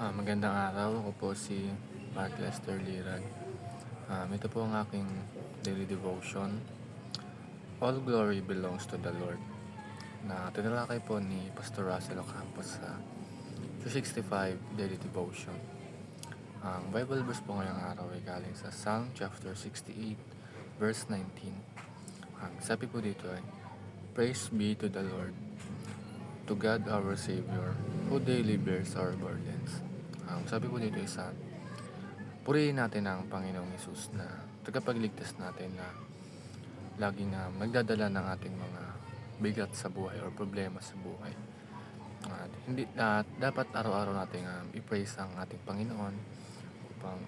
Magandang araw. Ako po si Mark Lester Lirag. Ito po ang aking daily devotion. All glory belongs to the Lord, na tinalakay po ni Pastor Russell Ocampo sa 265 daily devotion. Ang Bible verse po ngayong araw ay galing sa Psalm chapter 68 verse 19. Sabi po dito ay, Praise be to the Lord, to God our Savior, who daily bears our burdens. Sabi po dito isa, purihin natin ang Panginoong Hesus na tagapagligtas natin na laging magdadala ng ating mga bigat sa buhay or problema sa buhay. At hindi dapat araw-araw nating i-praise ang ating Panginoon upang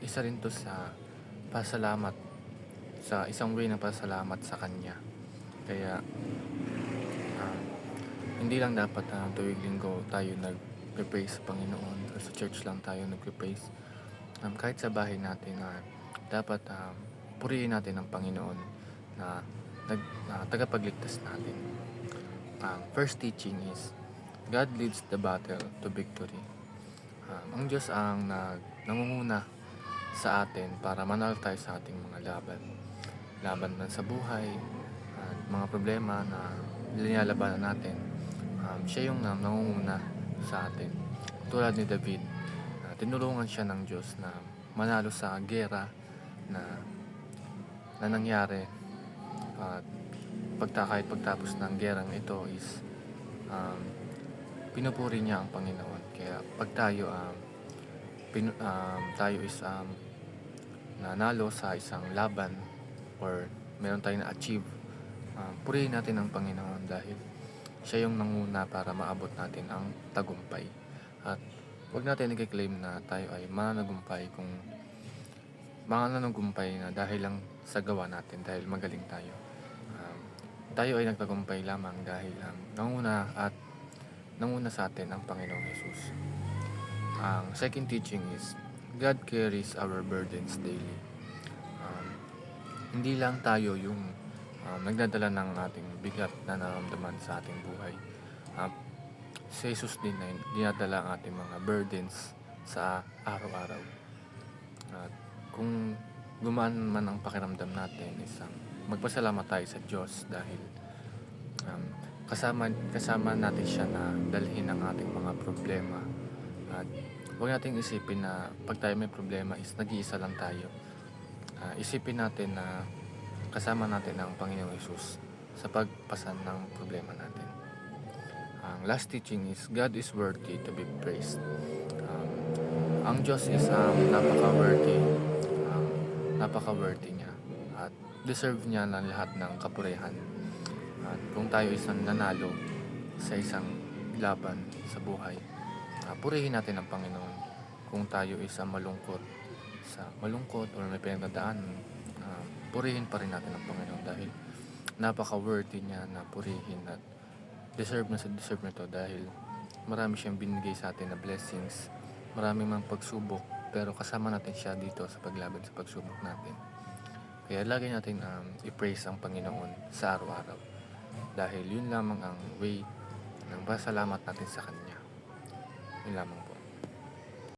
isa rin to sa pasalamat, sa isang way ng pasalamat sa Kanya. Kaya hindi lang dapat tuwing linggo tayo nag-praise sa Panginoon or sa church lang tayo nag-praise. Kahit sa bahay natin dapat purihin natin ang Panginoon na tagapagligtas natin. First teaching is God leads the battle to victory. Ang Diyos ang nangunguna sa atin para manalo tayo sa ating mga laban man sa buhay at mga problema na nilalabanan natin. Siya yung nangunguna sa atin. Tulad ni David, tinulungan siya ng Diyos na manalo sa gera na nangyari. At kahit pagtapos ng gerang ito is pinupuri niya ang Panginoon. Kaya pag tayo is nanalo sa isang laban or meron tayong na-achieve, purihin natin ang Panginoon dahil siya yung nanguna para maabot natin ang tagumpay. At huwag natin i-claim na tayo ay mananagumpay na dahil lang sa gawa natin, dahil magaling tayo. Tayo ay nagtagumpay lamang dahil nanguna sa atin ang Panginoong Hesus. Ang second teaching is God carries our burdens daily. Hindi lang tayo yung nagdadala ng ating bigat na nararamdaman sa ating buhay. Si Jesus din ay dinadala ang ating mga burdens sa araw-araw. At kung gumaan man ang pakiramdam natin, magpasalamat tayo sa Diyos dahil kasama natin siya na dalhin ang ating mga problema. At huwag nating isipin na pag tayo may problema is nag-iisa lang tayo. Isipin natin na kasama natin ang Panginoong Hesus sa pagpasan ng problema natin. Ang last teaching is God is worthy to be praised. Ang Diyos is napaka-worthy niya at deserve niya ng lahat ng kapurihan. At kung tayo isang nanalo sa isang laban sa buhay, purihin natin ang Panginoon. Kung tayo isang malungkot or may pinagdadaanan, purihin pa rin natin ang Panginoon dahil napaka-worthy niya na purihin at deserve nito dahil marami siyang binigay sa atin na blessings, marami mang pagsubok, pero kasama natin siya dito sa paglaban sa pagsubok natin. Kaya lagi natin i-praise ang Panginoon sa araw-araw dahil yun lamang ang way ng pasalamat natin sa Kanya. Yun lamang.